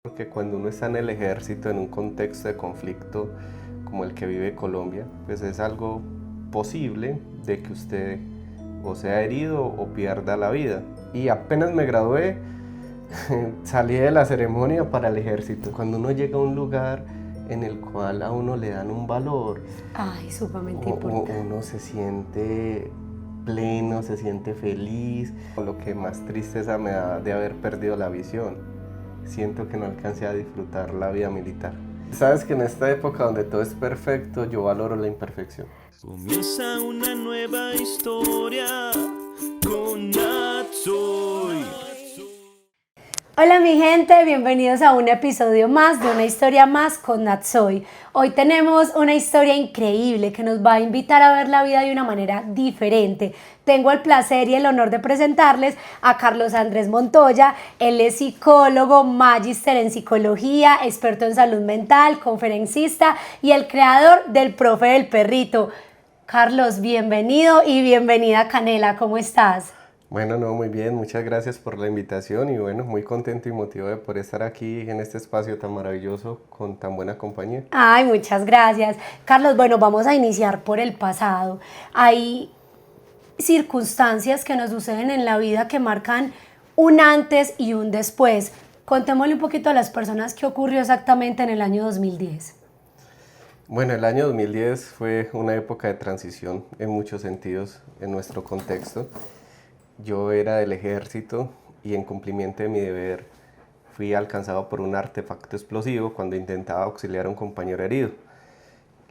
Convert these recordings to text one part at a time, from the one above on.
Porque cuando uno está en el ejército, en un contexto de conflicto como el que vive Colombia, pues es algo posible de que usted o sea herido o pierda la vida. Y apenas me gradué, salí de la ceremonia para el ejército. Cuando uno llega a un lugar en el cual a uno le dan un valor, Ay, sumamente importante. uno se siente pleno, se siente feliz. Lo que más tristeza me da de haber perdido la visión. Siento que no alcancé a disfrutar la vida militar. Sabes que en esta época donde todo es perfecto, yo valoro la imperfección. Comienza una nueva historia con Natsoy. Hola mi gente, bienvenidos a un episodio más de Una Historia Más con Natsoy. Hoy tenemos una historia increíble que nos va a invitar a ver la vida de una manera diferente. Tengo el placer y el honor de presentarles a Carlos Andrés Montoya. Él es psicólogo, magíster en psicología, experto en salud mental, conferencista y el creador del Profe del Perrito. Carlos, bienvenido y bienvenida Canela, ¿cómo estás? Bueno, no, muy bien, muchas gracias por la invitación y bueno, muy contento y motivado de poder estar aquí en este espacio tan maravilloso con tan buena compañía. Ay, muchas gracias. Carlos, bueno, vamos a iniciar por el pasado. Hay circunstancias que nos suceden en la vida que marcan un antes y un después. Contémosle un poquito a las personas qué ocurrió exactamente en el año 2010. Bueno, el año 2010 fue una época de transición en muchos sentidos en nuestro contexto. Yo era del ejército y en cumplimiento de mi deber fui alcanzado por un artefacto explosivo cuando intentaba auxiliar a un compañero herido,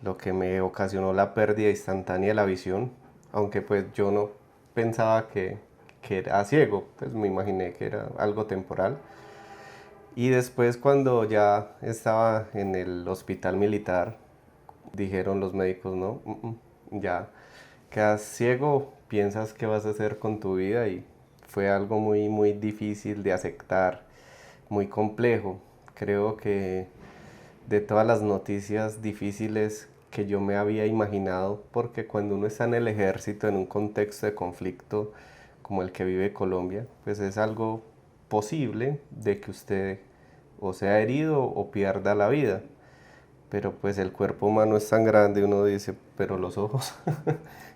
lo que me ocasionó la pérdida instantánea de la visión, aunque pues yo no pensaba que era ciego, pues me imaginé que era algo temporal. Y después cuando ya estaba en el hospital militar, dijeron los médicos, no, ya quedas ciego, piensas qué vas a hacer con tu vida y fue algo muy difícil de aceptar, muy complejo. Creo que de todas las noticias difíciles que yo me había imaginado, porque cuando uno está en el ejército, en un contexto de conflicto como el que vive Colombia, pues es algo posible de que usted o sea herido o pierda la vida. Pero pues el cuerpo humano es tan grande, uno dice, pero los ojos.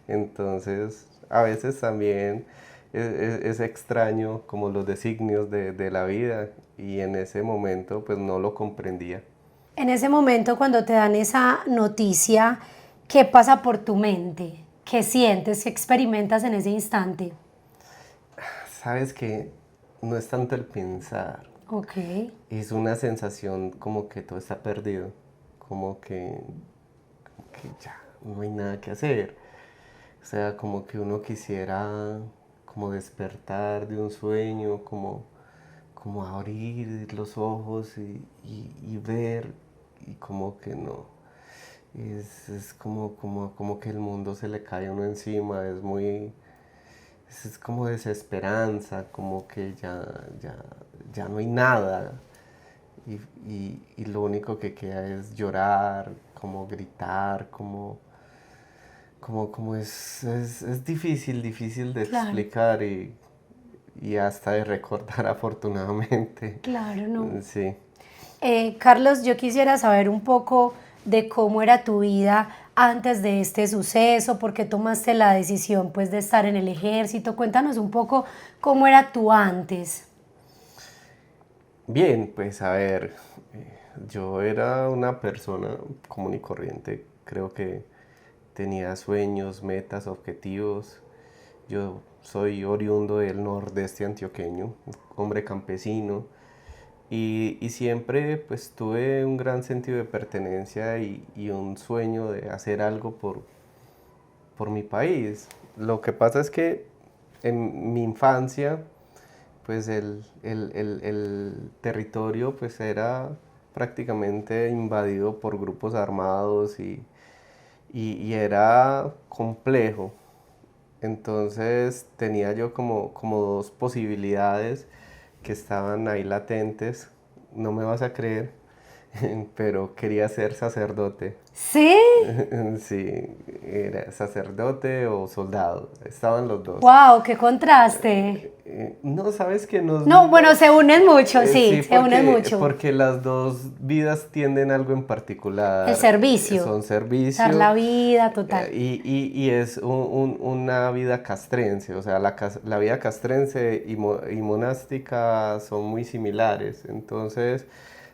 Entonces, a veces también es extraño como los designios de la vida y en ese momento pues no lo comprendía. En ese momento, cuando te dan esa noticia, ¿qué pasa por tu mente? ¿Qué sientes? ¿Qué experimentas en ese instante? Sabes que no es tanto el pensar, Ok. es una sensación como que todo está perdido, como que ya no hay nada que hacer. O sea, como que uno quisiera como despertar de un sueño, como abrir los ojos y ver, y como que no. Es como que el mundo se le cae a uno encima, es como desesperanza, como que ya no hay nada. Y lo único que queda es llorar, como gritar, como es difícil de Claro, explicar y hasta de recordar afortunadamente. claro, no. Sí. Carlos, yo quisiera saber un poco de cómo era tu vida antes de este suceso, por qué tomaste la decisión pues de estar en el ejército. Cuéntanos un poco cómo era tu antes. Bien, pues a ver, yo era una persona común y corriente, creo que tenía sueños, metas, objetivos. Yo soy oriundo del nordeste antioqueño, hombre campesino, y siempre pues tuve un gran sentido de pertenencia y un sueño de hacer algo por mi país. Lo que pasa es que en mi infancia pues el territorio pues era prácticamente invadido por grupos armados y era complejo. Entonces tenía yo como dos posibilidades que estaban ahí latentes, no me vas a creer. pero quería ser sacerdote. ¿Sí? Sí, era sacerdote o soldado, estaban los dos. ¡Wow! ¡Qué contraste! No, sabes que nos... No, bueno, se unen mucho, sí, sí, se unen mucho. porque las dos vidas tienden a algo en particular. El servicio. Son servicio. Dar la vida, total. Y es una vida castrense, o sea, la vida castrense y monástica son muy similares. Entonces,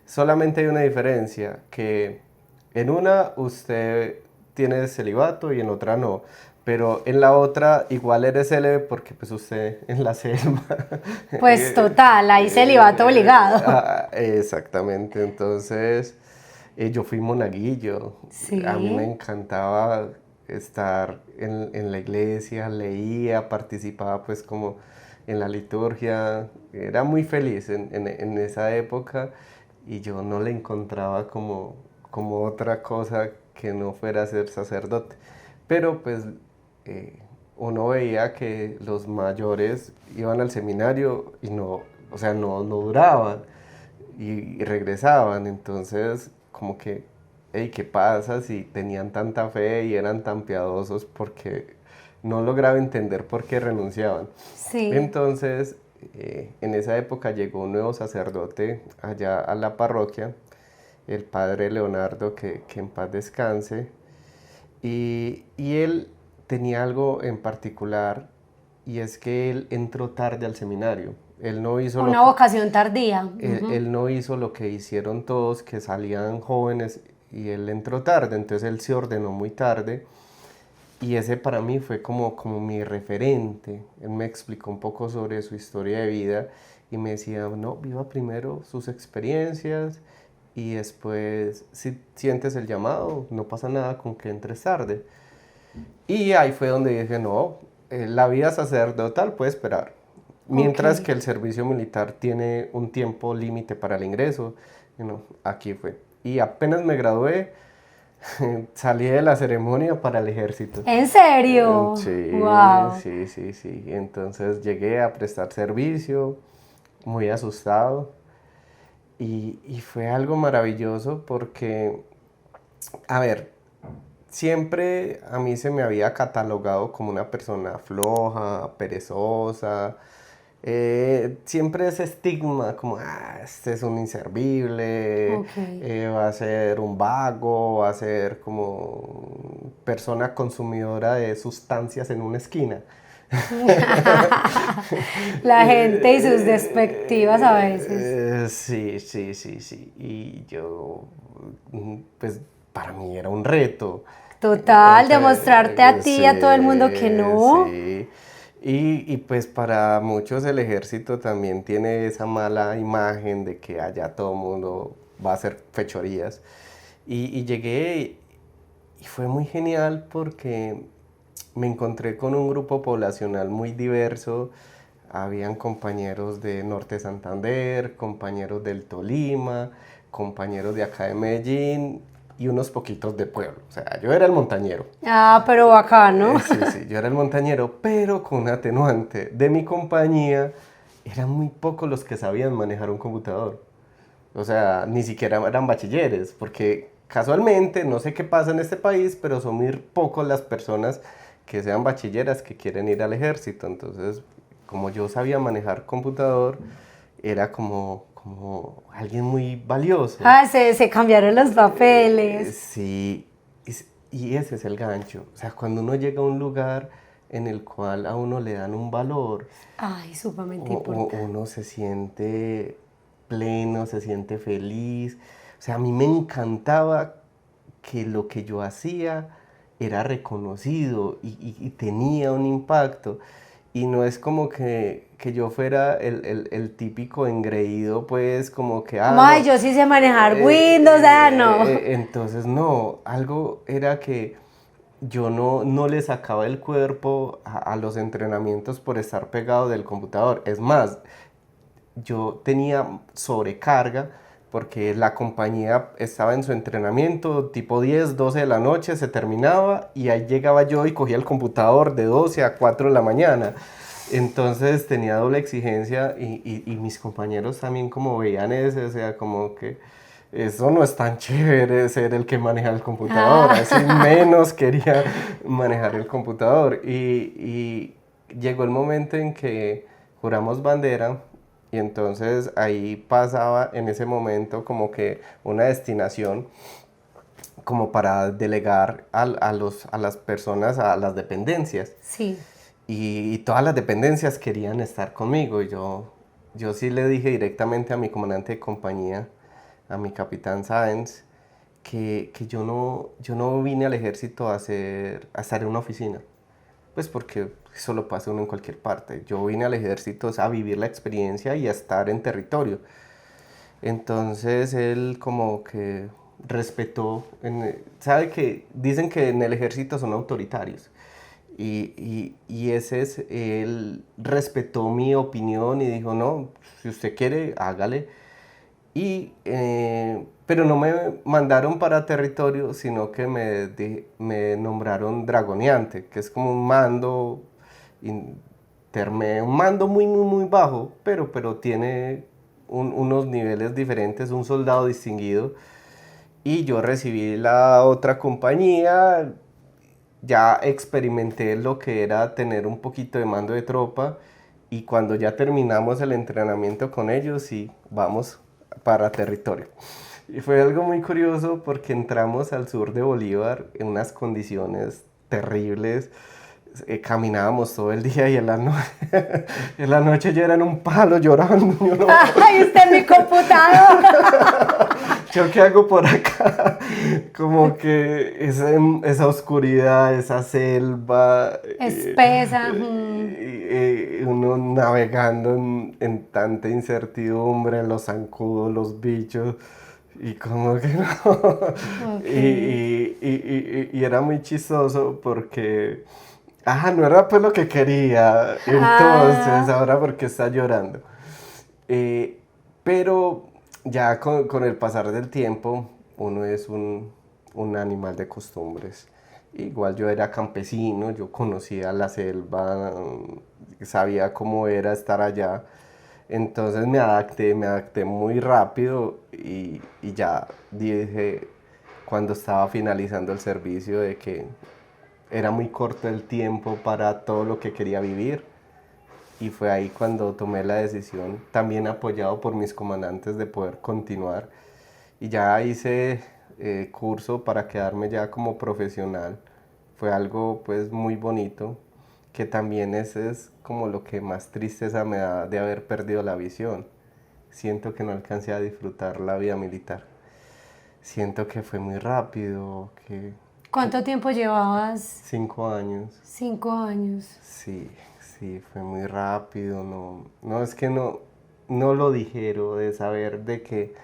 solamente hay una diferencia, que en una usted tiene celibato y en otra no. Pero en la otra igual eres célibe porque pues usted en la selva. Pues total, ahí celibato obligado. Exactamente, entonces yo fui monaguillo. Sí. A mí me encantaba estar en la iglesia, leía, participaba pues como en la liturgia. Era muy feliz en esa época y yo no le encontraba como otra cosa que no fuera ser sacerdote. Pero pues uno veía que los mayores iban al seminario y no, o sea, no duraban y regresaban, entonces como que, hey, ¿qué pasa si tenían tanta fe y eran tan piadosos? Porque no lograba entender por qué renunciaban. Sí. Entonces, en esa época llegó un nuevo sacerdote allá a la parroquia, el padre Leonardo, que en paz descanse, y él tenía algo en particular, y es que él entró tarde al seminario. Él no hizo Una vocación tardía. él no hizo lo que hicieron todos, que salían jóvenes, y él entró tarde, entonces él se ordenó muy tarde, y ese para mí fue como mi referente. Él me explicó un poco sobre su historia de vida, y me decía, no, viva primero sus experiencias, y después, si sientes el llamado, no pasa nada con que entres tarde. Y ahí fue donde dije, no, la vida sacerdotal puede esperar. Mientras que el servicio militar tiene un tiempo límite para el ingreso, aquí fue. Y apenas me gradué, salí de la ceremonia para el ejército. ¿En serio? Sí, Wow. sí. Entonces llegué a prestar servicio, muy asustado. Y fue algo maravilloso porque, a ver, siempre a mí se me había catalogado como una persona floja, perezosa. Siempre ese estigma como, este es un inservible, va a ser un vago, va a ser como persona consumidora de sustancias en una esquina. La gente y sus despectivas a veces. Sí. Y yo, pues para mí era un reto. Total, demostrarte a ti y a todo el mundo que no. Sí. Y pues para muchos el ejército también tiene esa mala imagen de que allá todo el mundo va a hacer fechorías. Y llegué y fue muy genial porque me encontré con un grupo poblacional muy diverso. Habían compañeros de Norte de Santander, compañeros del Tolima, compañeros de acá de Medellín y unos poquitos de pueblo. O sea, yo era el montañero. Pero bacano. Sí, yo era el montañero, pero con un atenuante. De mi compañía, eran muy pocos los que sabían manejar un computador. O sea, ni siquiera eran bachilleres, porque casualmente, no sé qué pasa en este país, pero son muy pocos las personas que sean bachilleras que quieren ir al ejército. Entonces, como yo sabía manejar computador, era como alguien muy valioso. Se cambiaron los papeles. Sí, y ese es el gancho. O sea, cuando uno llega a un lugar en el cual a uno le dan un valor, Sumamente importante. uno se siente pleno, se siente feliz. O sea, a mí me encantaba que lo que yo hacía era reconocido y tenía un impacto. Y no es como que yo fuera el típico engreído, pues como que... No, yo sí sé manejar Windows, no. Entonces no, algo era que yo no le sacaba el cuerpo a los entrenamientos por estar pegado del computador. Es más, yo tenía sobrecarga porque la compañía estaba en su entrenamiento, tipo 10, 12 de la noche, se terminaba y ahí llegaba yo y cogía el computador de 12 a 4 de la mañana. Entonces tenía doble exigencia y mis compañeros también como veían eso, o sea, como que eso no es tan chévere ser el que maneja el computador, así menos quería manejar el computador. Y llegó el momento en que juramos bandera y entonces ahí pasaba en ese momento como que una destinación como para delegar a las personas, a las dependencias. Sí. Y todas las dependencias querían estar conmigo. Y yo sí le dije directamente a mi comandante de compañía, a mi capitán Sáenz, que yo no vine al ejército a estar en una oficina. Pues porque eso lo pasa uno en cualquier parte. Yo vine al ejército a vivir la experiencia y a estar en territorio. Entonces él como que respetó, sabe que dicen que en el ejército son autoritarios y ese es, él respetó mi opinión y dijo, no, si usted quiere, hágale. Pero no me mandaron para territorio, sino que me nombraron dragoneante, que es como un mando un mando muy, muy, muy bajo, pero tiene unos niveles diferentes, un soldado distinguido. Y yo recibí la otra compañía, ya experimenté lo que era tener un poquito de mando de tropa y cuando ya terminamos el entrenamiento con ellos, sí, vamos para territorio. Y fue algo muy curioso porque entramos al sur de Bolívar en unas condiciones terribles. Caminábamos todo el día y en la noche yo era en un palo llorando. ¡Ay, está en mi computador! ¿Yo qué hago por acá? Como que esa oscuridad, esa selva. Espesa. Uno navegando en tanta incertidumbre, los zancudos, los bichos. Y como que no. Y era muy chistoso porque... no era pues lo que quería. Entonces, ahora porque está llorando. Pero ya con el pasar del tiempo, uno es un animal de costumbres. Igual yo era campesino, yo conocía la selva, sabía cómo era estar allá. Entonces me adapté muy rápido y ya dije, cuando estaba finalizando el servicio, de que era muy corto el tiempo para todo lo que quería vivir. Y fue ahí cuando tomé la decisión, también apoyado por mis comandantes, de poder continuar. Y ya hice curso para quedarme ya como profesional. Fue algo pues muy bonito, que también ese es como lo que más tristeza me da de haber perdido la visión. Siento que no alcancé a disfrutar la vida militar. Siento que fue muy rápido, que... ¿Cuánto tiempo llevabas? 5 años. 5 años. Sí, sí, fue muy rápido, no es que no lo dijeron, de saber de que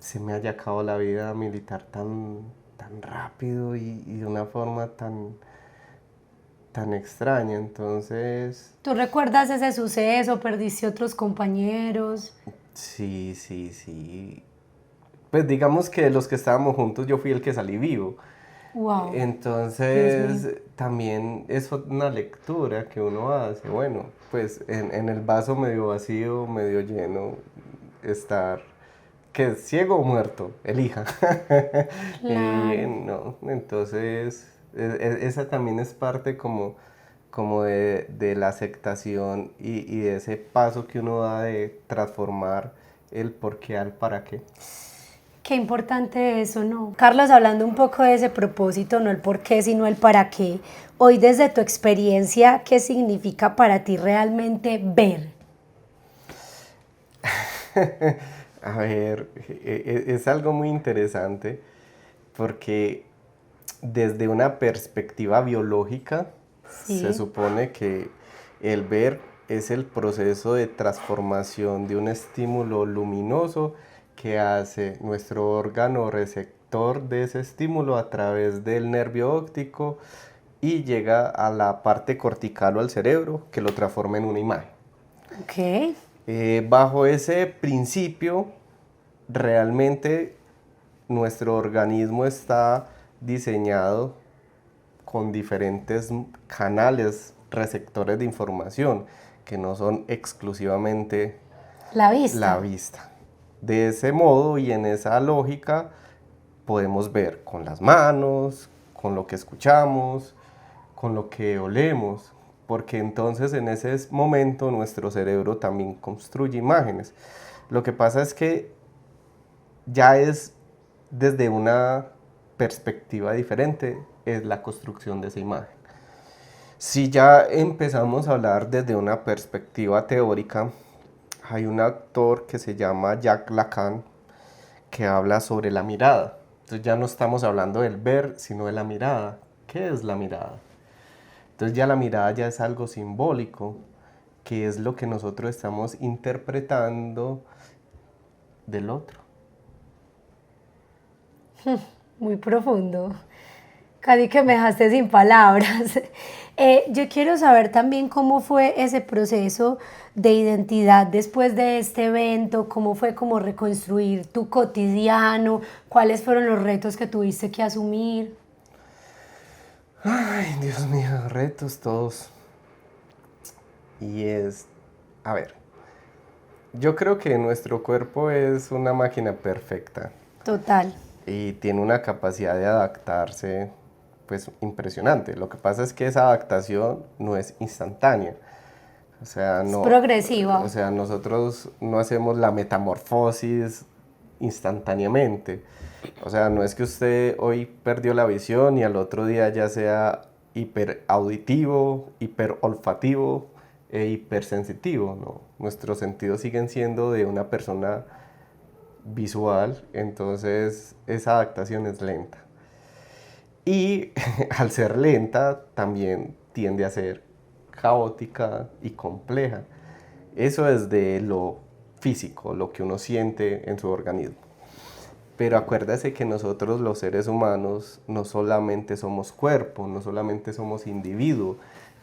se me haya acabado la vida militar tan rápido y de una forma tan extraña. Entonces... ¿Tú recuerdas ese suceso? ¿Perdiste otros compañeros? Sí. Pues digamos que de los que estábamos juntos yo fui el que salí vivo. Wow. Entonces también es una lectura que uno hace. Bueno, pues en el vaso medio vacío, medio lleno, estar que ciego o muerto, elija. Claro. No, entonces esa también es parte como de la aceptación y de ese paso que uno da de transformar el por qué al para qué. Qué importante eso, ¿no? Carlos, hablando un poco de ese propósito, no el por qué, sino el para qué. Hoy, desde tu experiencia, ¿qué significa para ti realmente ver? A ver, es algo muy interesante porque desde una perspectiva biológica se supone que el ver es el proceso de transformación de un estímulo luminoso que hace nuestro órgano receptor de ese estímulo a través del nervio óptico y llega a la parte cortical o al cerebro que lo transforma en una imagen. Ok. Bajo ese principio, realmente nuestro organismo está diseñado con diferentes canales receptores de información que no son exclusivamente La vista. la vista. de ese modo y en esa lógica podemos ver con las manos, con lo que escuchamos, con lo que olemos, porque entonces en ese momento nuestro cerebro también construye imágenes. Lo que pasa es que ya es desde una perspectiva diferente, es la construcción de esa imagen. Si ya empezamos a hablar desde una perspectiva teórica, hay un actor que se llama Jacques Lacan que habla sobre la mirada. Entonces ya no estamos hablando del ver, sino de la mirada. ¿Qué es la mirada? Entonces ya la mirada ya es algo simbólico, que es lo que nosotros estamos interpretando del otro. Muy profundo. Casi que me dejaste sin palabras. Yo quiero saber también cómo fue ese proceso de identidad después de este evento, cómo fue como reconstruir tu cotidiano, cuáles fueron los retos que tuviste que asumir. Ay, Dios mío, retos todos. Y es, a ver, yo creo que nuestro cuerpo es una máquina perfecta Total. y tiene una capacidad de adaptarse pues impresionante. Lo que pasa es que esa adaptación no es instantánea. O sea, Es progresiva. o sea, nosotros no hacemos la metamorfosis instantáneamente. O sea, no es que usted hoy perdió la visión y al otro día ya sea hiper auditivo, hiper olfativo e hipersensitivo, ¿no? Nuestros sentidos siguen siendo de una persona visual, entonces esa adaptación es lenta. Y al ser lenta también tiende a ser caótica y compleja. Eso es de lo físico, lo que uno siente en su organismo. Pero acuérdese que nosotros los seres humanos no solamente somos cuerpo, no solamente somos individuo,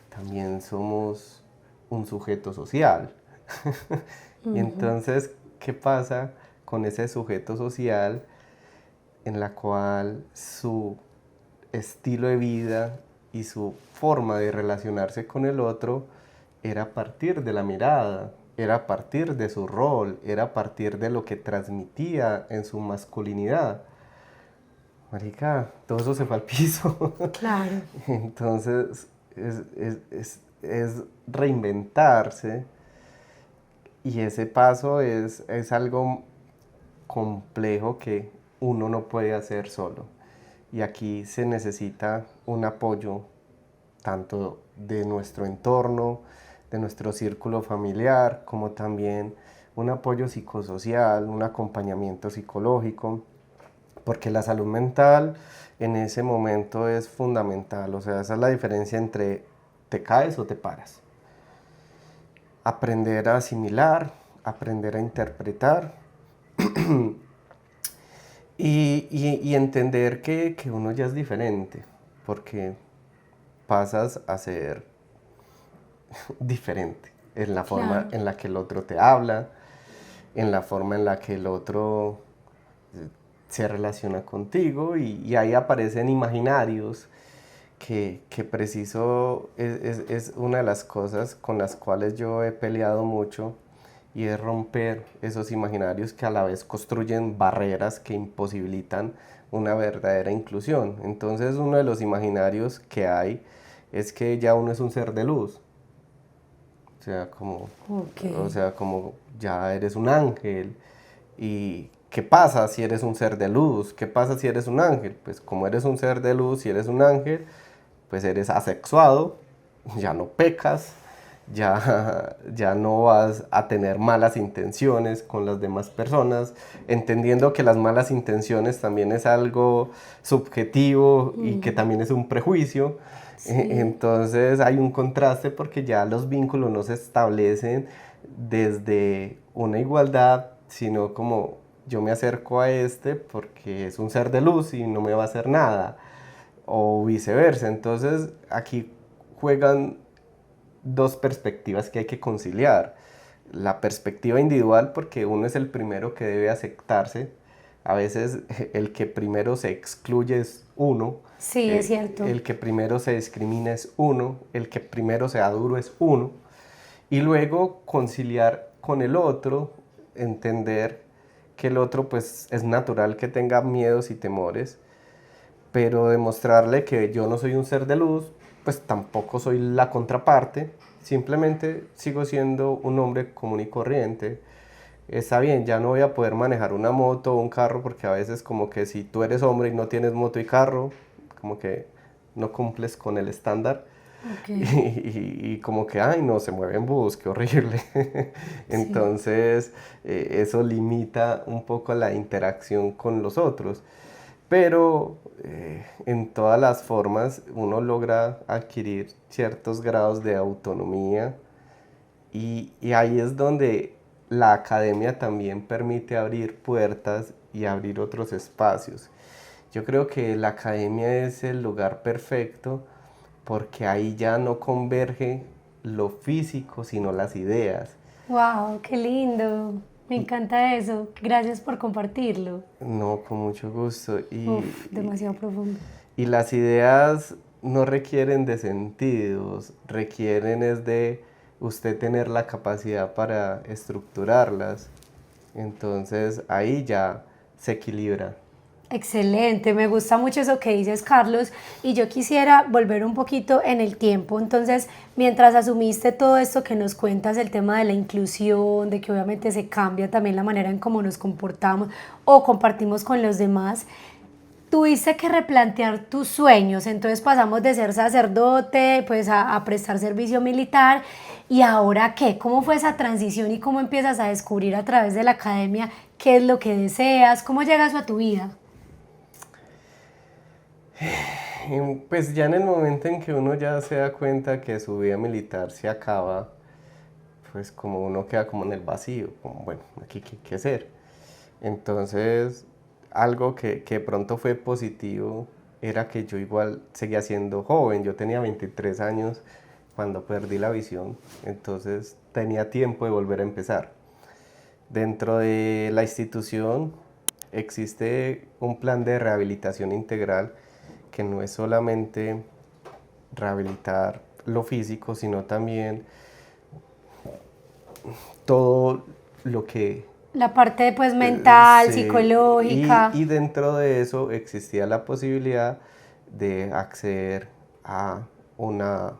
también somos un sujeto social. Y entonces, ¿qué pasa con ese sujeto social en la cual su estilo de vida y su forma de relacionarse con el otro era a partir de la mirada, era a partir de su rol, era a partir de lo que transmitía en su masculinidad? Marica, todo eso se fue al piso. Claro. Entonces es reinventarse y ese paso es algo complejo que uno no puede hacer solo. Y aquí se necesita un apoyo tanto de nuestro entorno, de nuestro círculo familiar, como también un apoyo psicosocial, un acompañamiento psicológico, porque la salud mental en ese momento es fundamental. O sea, esa es la diferencia entre te caes o te paras. Aprender a asimilar, aprender a interpretar y entender que uno ya es diferente, porque pasas a ser diferente en la forma Claro. en la que el otro te habla, en la forma en la que el otro se relaciona contigo y ahí aparecen imaginarios que preciso es una de las cosas con las cuales yo he peleado mucho y es romper esos imaginarios que a la vez construyen barreras que imposibilitan una verdadera inclusión. Entonces uno de los imaginarios que hay es que ya uno es un ser de luz. O sea, como ya eres un ángel. ¿Y qué pasa si eres un ser de luz? ¿Qué pasa si eres un ángel? Pues como eres un ser de luz y eres un ángel, pues eres asexuado, ya no pecas, ya no vas a tener malas intenciones con las demás personas, entendiendo que las malas intenciones también es algo subjetivo y que también es un prejuicio. Sí. Entonces hay un contraste porque ya los vínculos no se establecen desde una igualdad, sino como yo me acerco a este porque es un ser de luz y no me va a hacer nada, o viceversa. Entonces aquí juegan dos perspectivas que hay que conciliar. La perspectiva individual, porque uno es el primero que debe aceptarse. A veces el que primero se excluye es uno. Sí, es cierto. El que primero se discrimina es uno. El que primero se da duro es uno. Y luego conciliar con el otro, entender que el otro pues es natural que tenga miedos y temores, pero demostrarle que yo no soy un ser de luz, pues tampoco soy la contraparte, simplemente sigo siendo un hombre común y corriente. Está bien, ya no voy a poder manejar una moto o un carro porque a veces como que si tú eres hombre y no tienes moto y carro, como que no cumples con el estándar. Ok. Y como que, ay, no, se mueve en bus, qué horrible. Sí. Entonces, eso limita un poco la interacción con los otros. Pero en todas las formas uno logra adquirir ciertos grados de autonomía y ahí es donde la academia también permite abrir puertas y abrir otros espacios. Yo creo que la academia es el lugar perfecto porque ahí ya no converge lo físico, sino las ideas. Wow, qué lindo. Me encanta eso. Gracias por compartirlo. No, con mucho gusto. Uf, demasiado profundo. Y las ideas no requieren de sentidos, requieren es de usted tener la capacidad para estructurarlas. Entonces ahí ya se equilibra. Excelente, me gusta mucho eso que dices, Carlos, y yo quisiera volver un poquito en el tiempo. Entonces, mientras asumiste todo esto que nos cuentas, el tema de la inclusión, de que obviamente se cambia también la manera en cómo nos comportamos o compartimos con los demás, tuviste que replantear tus sueños. Entonces pasamos de ser sacerdote pues a prestar servicio militar. ¿Y ahora qué? ¿Cómo fue esa transición y cómo empiezas a descubrir a través de la academia qué es lo que deseas? ¿Cómo llega eso a tu vida? Pues ya en el momento en que uno ya se da cuenta que su vida militar se acaba, pues como uno queda como en el vacío, como bueno, aquí qué hacer. Entonces, algo que pronto fue positivo era que yo igual seguía siendo joven, yo tenía 23 años cuando perdí la visión, entonces tenía tiempo de volver a empezar. Dentro de la institución existe un plan de rehabilitación integral que no es solamente rehabilitar lo físico, sino también todo lo que La parte pues mental, sí, psicológica. y dentro de eso existía la posibilidad de acceder a una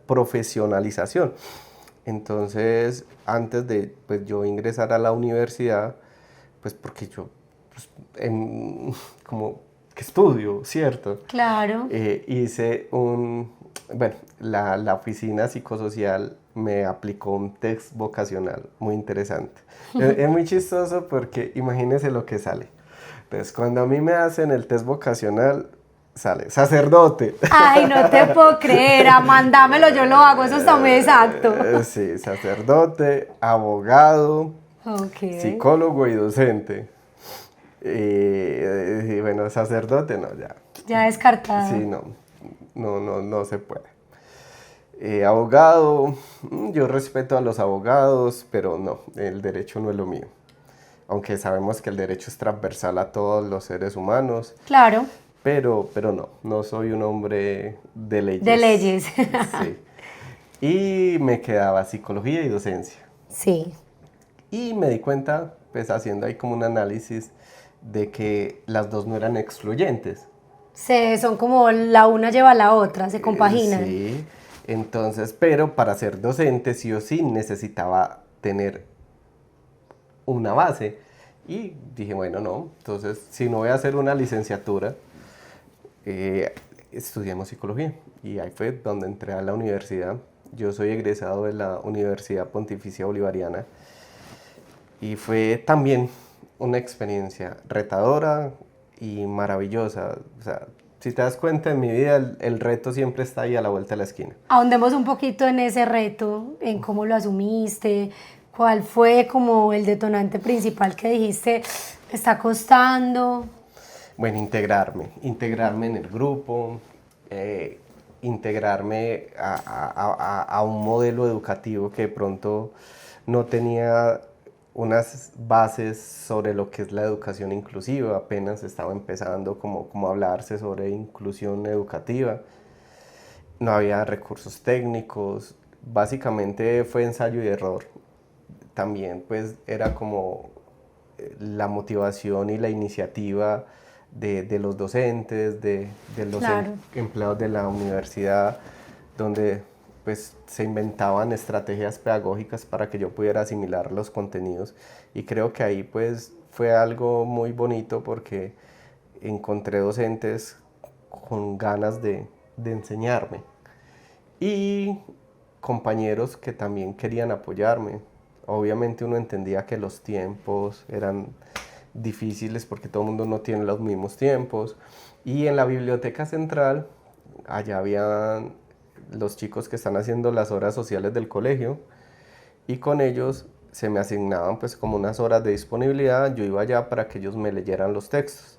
profesionalización. Entonces, antes de pues, yo ingresar a la universidad, pues porque yo pues, como que estudio, ¿cierto? Claro. Hice bueno, la oficina psicosocial me aplicó un test vocacional muy interesante. Es muy chistoso porque imagínense lo que sale. Entonces, cuando a mí me hacen el test vocacional, sale sacerdote. Ay, no te puedo creer, mándamelo, yo lo hago, eso está muy exacto. Sí, sacerdote, abogado, Ok. psicólogo y docente. Y bueno, sacerdote no, ya. Ya descartado. Sí, no se puede. Abogado, yo respeto a los abogados, pero no, el derecho no es lo mío. Aunque sabemos que el derecho es transversal a todos los seres humanos, Claro. pero no soy un hombre de leyes. De leyes. Sí. Y me quedaba psicología y docencia. Sí. Y me di cuenta, pues haciendo ahí como un análisis, de que las dos no eran excluyentes. Son como la una lleva a la otra, se compaginan. Sí, entonces, pero para ser docente sí o sí necesitaba tener una base. Y dije, bueno, no, entonces si no voy a hacer una licenciatura, estudiemos psicología. Y ahí fue donde entré a la universidad. Yo soy egresado de la Universidad Pontificia Bolivariana y fue también una experiencia retadora y maravillosa. O sea, si te das cuenta, en mi vida el reto siempre está ahí a la vuelta de la esquina. Ahondemos un poquito en ese reto, en cómo lo asumiste, cuál fue como el detonante principal que dijiste, me está costando. Bueno, integrarme en el grupo, integrarme a un modelo educativo que de pronto no tenía unas bases sobre lo que es la educación inclusiva, apenas estaba empezando como a hablarse sobre inclusión educativa, no había recursos técnicos, básicamente fue ensayo y error. También pues era como la motivación y la iniciativa de los docentes, de los Claro. empleados de la universidad, donde pues se inventaban estrategias pedagógicas para que yo pudiera asimilar los contenidos. Y creo que ahí pues fue algo muy bonito porque encontré docentes con ganas de enseñarme y compañeros que también querían apoyarme. Obviamente uno entendía que los tiempos eran difíciles porque todo el mundo no tiene los mismos tiempos. Y en la biblioteca central, allá habían los chicos que están haciendo las horas sociales del colegio y con ellos se me asignaban pues como unas horas de disponibilidad. Yo iba allá para que ellos me leyeran los textos.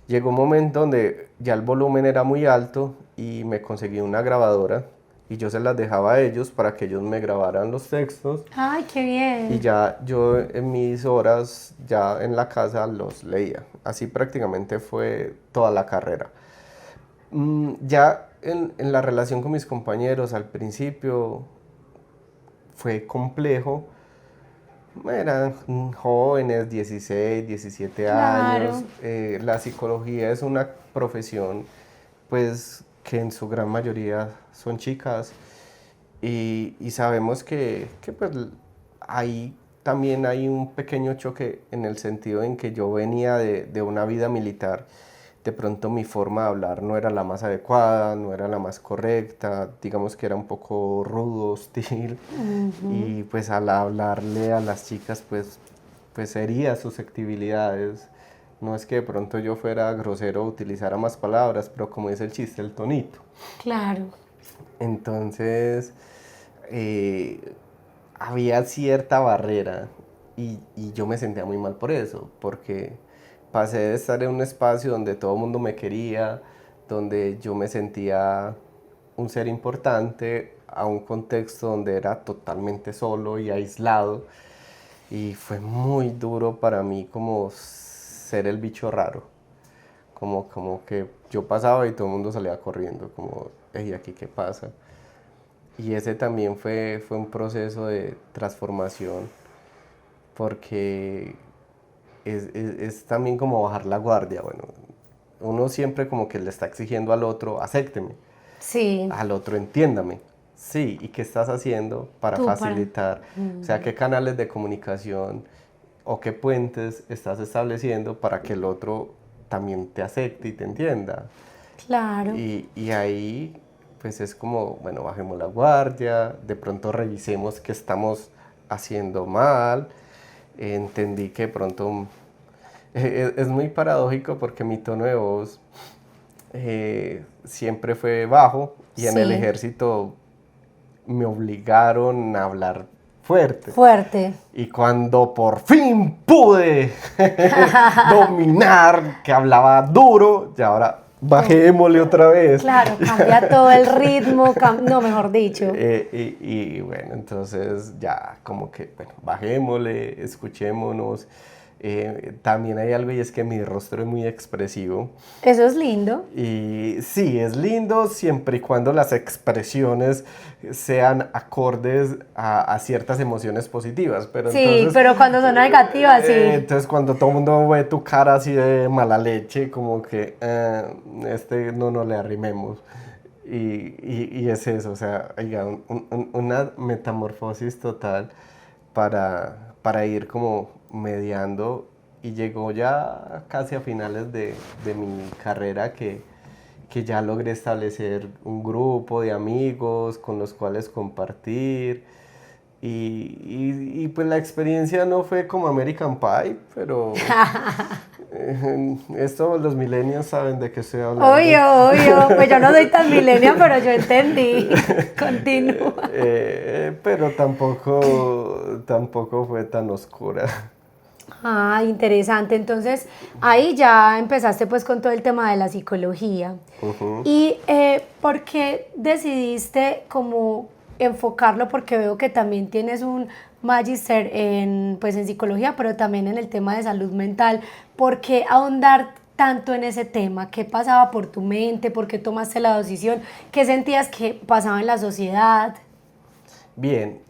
Llegó un momento donde ya el volumen era muy alto y me conseguí una grabadora y yo se las dejaba a ellos para que ellos me grabaran los textos Ay, qué bien. y ya yo en mis horas ya en la casa los leía. Así prácticamente fue toda la carrera. Ya en la relación con mis compañeros al principio fue complejo. Eran jóvenes, 16, 17 Claro. años. La psicología es una profesión pues que en su gran mayoría son chicas y sabemos que pues ahí también hay un pequeño choque en el sentido en que yo venía de una vida militar. De pronto mi forma de hablar no era la más adecuada, no era la más correcta, digamos que era un poco rudo, hostil, y pues al hablarle a las chicas pues hería susceptibilidades. No es que de pronto yo fuera grosero o utilizara más palabras, pero como dice el chiste, el tonito. Claro. Entonces, había cierta barrera y yo me sentía muy mal por eso, porque pasé de estar en un espacio donde todo el mundo me quería, donde yo me sentía un ser importante, a un contexto donde era totalmente solo y aislado. Y fue muy duro para mí como ser el bicho raro. Como que yo pasaba y todo el mundo salía corriendo, como, hey, ¿aquí qué pasa? Y ese también fue un proceso de transformación, porque es también como bajar la guardia. Bueno, uno siempre como que le está exigiendo al otro, acépteme, Sí. al otro entiéndame. Sí, ¿y qué estás haciendo para Tú para- facilitar? O sea, ¿qué canales de comunicación o qué puentes estás estableciendo para que el otro también te acepte y te entienda? Claro. Y ahí pues es como, bueno, bajemos la guardia, de pronto revisemos qué estamos haciendo mal. Entendí que de pronto es muy paradójico porque mi tono de voz siempre fue bajo y en el Sí. ejército me obligaron a hablar fuerte. Fuerte. Y cuando por fin pude dominar, que hablaba duro, y ahora bajémosle otra vez. Claro, cambia todo el ritmo, no, mejor dicho. Y bueno, entonces ya como que, bueno, bajémosle, escuchémonos. También hay algo y es que mi rostro es muy expresivo. Eso es lindo. Y sí, es lindo siempre y cuando las expresiones sean acordes a ciertas emociones positivas. Pero Sí, entonces, pero cuando son negativas, sí. entonces cuando todo el mundo ve tu cara así de mala leche, como que no le arrimemos. Y es eso, o sea, oiga, una metamorfosis total para ir como mediando y llegó ya casi a finales de mi carrera que ya logré establecer un grupo de amigos con los cuales compartir y pues la experiencia no fue como American Pie, pero esto los millennials saben de qué estoy hablando. Obvio, pues yo no soy tan millennial, pero yo entendí. Continúa. Pero tampoco fue tan oscura. Ah, interesante. Entonces, ahí ya empezaste pues con todo el tema de la psicología. ¿Y por qué decidiste como enfocarlo? Porque veo que también tienes un magíster pues en psicología, pero también en el tema de salud mental. ¿Por qué ahondar tanto en ese tema? ¿Qué pasaba por tu mente? ¿Por qué tomaste la decisión? ¿Qué sentías que pasaba en la sociedad? Bien,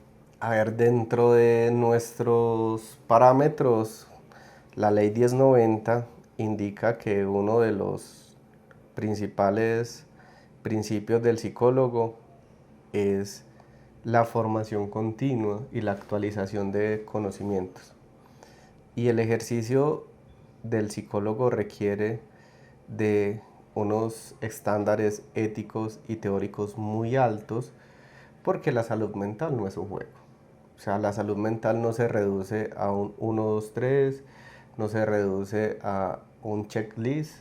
a ver, dentro de nuestros parámetros La ley 1090 indica que uno de los principales principios del psicólogo es la formación continua y la actualización de conocimientos. Y el ejercicio del psicólogo requiere de unos estándares éticos y teóricos muy altos, porque la salud mental no es un juego. O sea, la salud mental no se reduce a un 1, 2, 3, no se reduce a un checklist,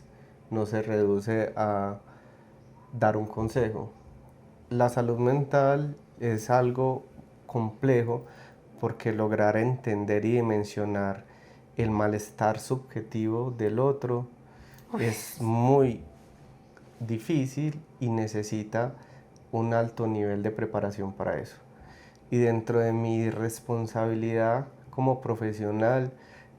no se reduce a dar un consejo. La salud mental es algo complejo, porque lograr entender y dimensionar el malestar subjetivo del otro es muy difícil y necesita un alto nivel de preparación para eso. Y dentro de mi responsabilidad como profesional,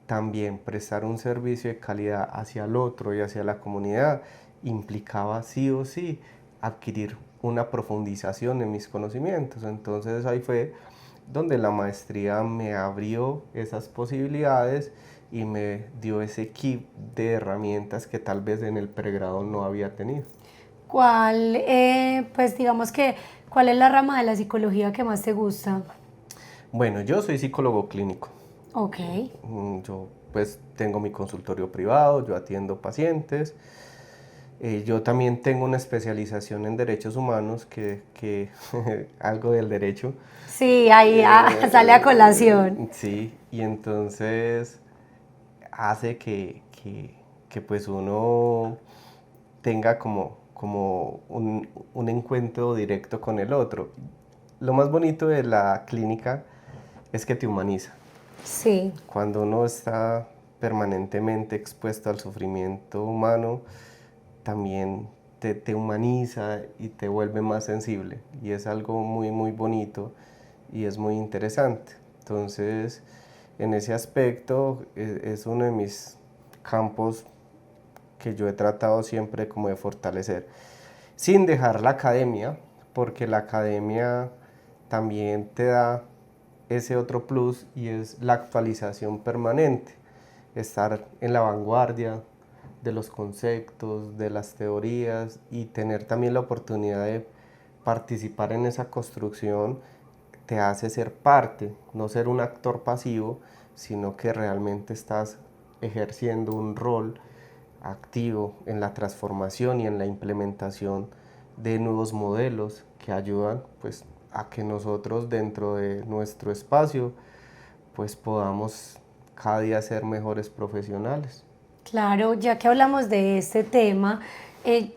también prestar un servicio de calidad hacia el otro y hacia la comunidad implicaba sí o sí adquirir una profundización en mis conocimientos. Entonces ahí fue donde la maestría me abrió esas posibilidades y me dio ese kit de herramientas que tal vez en el pregrado no había tenido. Pues digamos que, ¿cuál es la rama de la psicología que más te gusta? Bueno, yo soy psicólogo clínico. Ok. Yo pues tengo mi consultorio privado, yo atiendo pacientes. Yo también tengo una especialización en derechos humanos, que algo del derecho. Sí, ahí sale a colación. Sí, y entonces hace que pues uno tenga como un encuentro directo con el otro. Lo más bonito de la clínica es que te humaniza. Sí. Cuando uno está permanentemente expuesto al sufrimiento humano, también te humaniza y te vuelve más sensible. Y es algo muy, muy bonito y es muy interesante. Entonces, en ese aspecto es uno de mis campos que yo he tratado siempre como de fortalecer, sin dejar la academia, porque la academia también te da ese otro plus, y es la actualización permanente, estar en la vanguardia de los conceptos, de las teorías, y tener también la oportunidad de participar en esa construcción te hace ser parte, no ser un actor pasivo, sino que realmente estás ejerciendo un rol activo en la transformación y en la implementación de nuevos modelos que ayudan pues a que nosotros dentro de nuestro espacio pues podamos cada día ser mejores profesionales. Claro, ya que hablamos de este tema,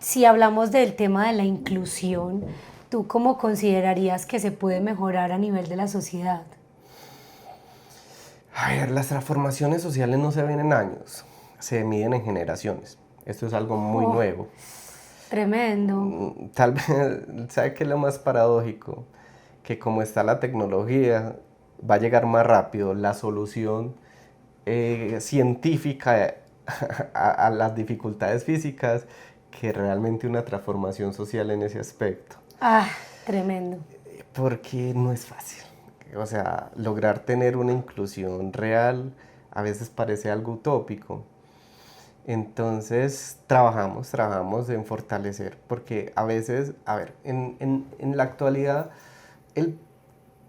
si hablamos del tema de la inclusión, ¿tú cómo considerarías que se puede mejorar a nivel de la sociedad? A ver, las transformaciones sociales no se ven en años, se miden en generaciones. Esto es algo muy nuevo. Tremendo. Tal vez, ¿sabe qué es lo más paradójico? Que como está la tecnología, va a llegar más rápido la solución científica a las dificultades físicas, que realmente una transformación social en ese aspecto. Ah, tremendo. Porque no es fácil. O sea, lograr tener una inclusión real a veces parece algo utópico. Entonces trabajamos en fortalecer, porque a veces, a ver, en la actualidad el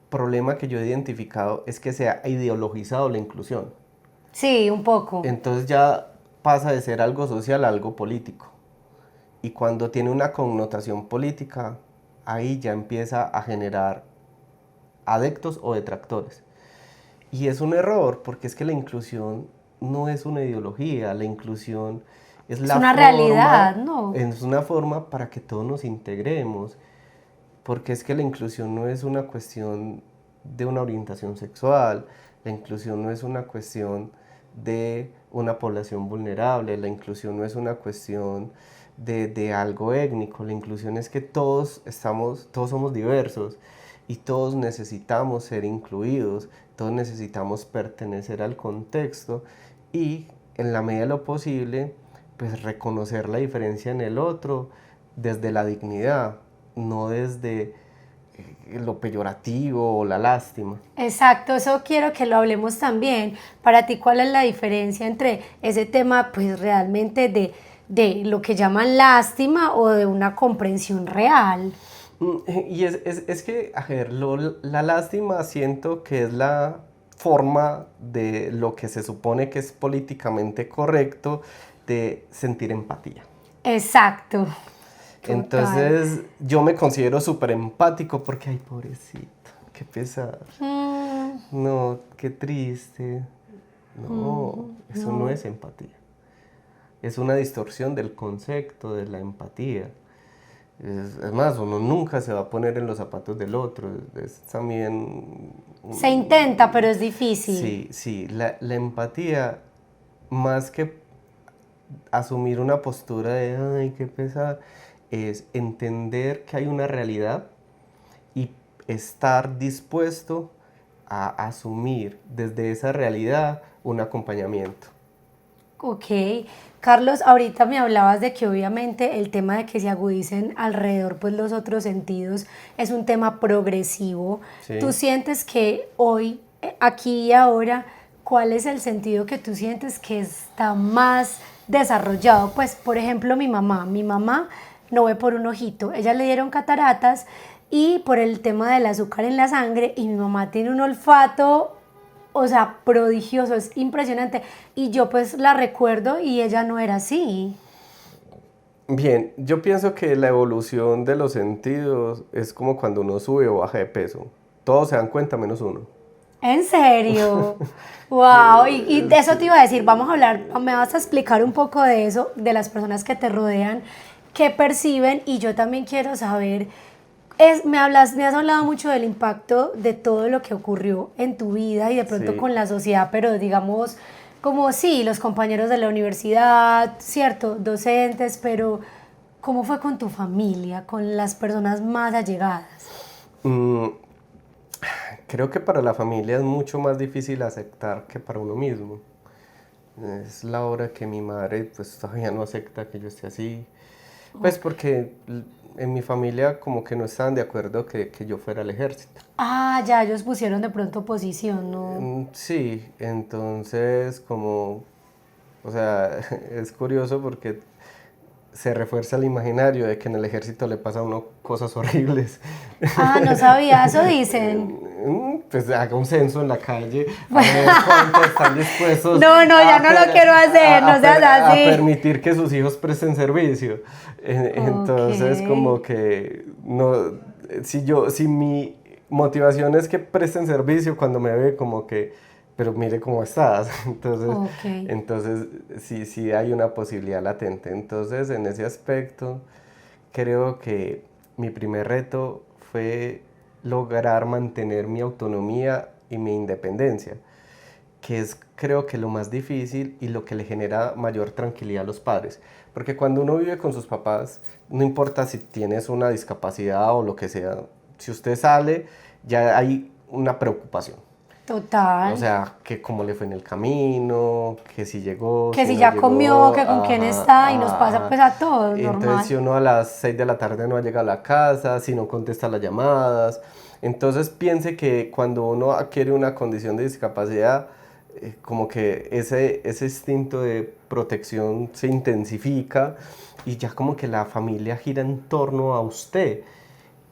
problema que yo he identificado es que se ha ideologizado la inclusión. Sí, un poco. Entonces ya pasa de ser algo social a algo político. Y cuando tiene una connotación política, ahí ya empieza a generar adeptos o detractores. Y es un error, porque es que la inclusión no es una ideología, la inclusión es la una forma, realidad, ¿no? es una forma para que todos nos integremos, porque es que la inclusión no es una cuestión de una orientación sexual, la inclusión no es una cuestión de una población vulnerable, la inclusión no es una cuestión de algo étnico, la inclusión es que todos somos diversos y todos necesitamos ser incluidos, todos necesitamos pertenecer al contexto, y en la medida de lo posible pues reconocer la diferencia en el otro desde la dignidad, no desde lo peyorativo o la lástima. Exacto, eso quiero que lo hablemos también. Para ti, ¿cuál es la diferencia entre ese tema, pues realmente de lo que llaman lástima o de una comprensión real? Y es que, a ver, la lástima siento que es la forma de lo que se supone que es políticamente correcto de sentir empatía. Exacto. Total. Entonces yo me considero súper empático porque, ay, pobrecito, qué pesar. No, qué triste. No, eso no es empatía. Es una distorsión del concepto de la empatía. Es más, uno nunca se va a poner en los zapatos del otro. Es también... Se intenta, pero es difícil. Sí, sí. La empatía, más que asumir una postura de, ay, qué pesar, es entender que hay una realidad y estar dispuesto a asumir desde esa realidad un acompañamiento. Ok, Carlos, ahorita me hablabas de que obviamente el tema de que se agudicen alrededor pues los otros sentidos es un tema progresivo. Sí. ¿Tú sientes que hoy, aquí y ahora, cuál es el sentido que tú sientes que está más desarrollado? Pues, por ejemplo, mi mamá no ve por un ojito, ella le dieron cataratas y por el tema del azúcar en la sangre, y mi mamá tiene un olfato, o sea, prodigioso, es impresionante. Y yo pues la recuerdo y ella no era así. Bien, yo pienso que la evolución de los sentidos es como cuando uno sube o baja de peso. Todos se dan cuenta menos uno. ¿En serio? ¡Wow! Y de eso te iba a decir, vamos a hablar, me vas a explicar un poco de eso, de las personas que te rodean, qué perciben, y yo también quiero saber... me has hablado mucho del impacto de todo lo que ocurrió en tu vida y de pronto Sí. con la sociedad, pero digamos, como sí, los compañeros de la universidad, cierto, docentes, pero ¿cómo fue con tu familia, con las personas más allegadas? Creo que para la familia es mucho más difícil aceptar que para uno mismo. Es la hora que mi madre pues todavía no acepta que yo esté así. Pues porque en mi familia como que no estaban de acuerdo que yo fuera al ejército. Ah, ya, ellos pusieron de pronto oposición, ¿no? Sí, entonces como, o sea, es curioso porque se refuerza el imaginario de que en el ejército le pasa a uno cosas horribles. Ah, no sabía, eso dicen. Pues haga un censo en la calle, a ver cuántos están dispuestos No, ya no lo quiero hacer, no seas así. a permitir que sus hijos presten servicio. Entonces, Ok. como que no, si mi motivación es que presten servicio, cuando me ve como que, pero mire cómo estás. Ok. Entonces sí hay una posibilidad latente. Entonces, en ese aspecto, creo que mi primer reto fue lograr mantener mi autonomía y mi independencia, que es creo que lo más difícil y lo que le genera mayor tranquilidad a los padres. Porque cuando uno vive con sus papás, no importa si tienes una discapacidad o lo que sea, si usted sale, ya hay una preocupación. Total. O sea, que cómo le fue en el camino, que si llegó, Que si no ya llegó, comió, que con quién está, y nos pasa pues a todos, Entonces, normal. si uno a las 6 de la tarde no llega a la casa, si no contesta las llamadas, entonces piense que cuando uno adquiere una condición de discapacidad, como que ese instinto de protección se intensifica y ya como que la familia gira en torno a usted.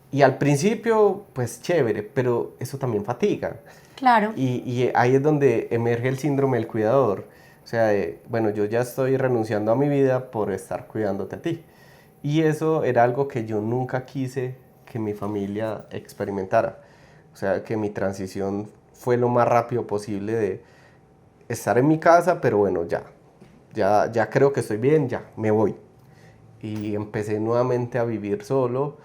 Y al principio, pues chévere, pero eso también fatiga. Claro. Y ahí es donde emerge el síndrome del cuidador. O sea, bueno, yo ya estoy renunciando a mi vida por estar cuidándote a ti. Y eso era algo que yo nunca quise que mi familia experimentara. O sea, que mi transición fue lo más rápido posible de estar en mi casa, pero bueno, ya creo que estoy bien, ya, me voy. Y empecé nuevamente a vivir solo.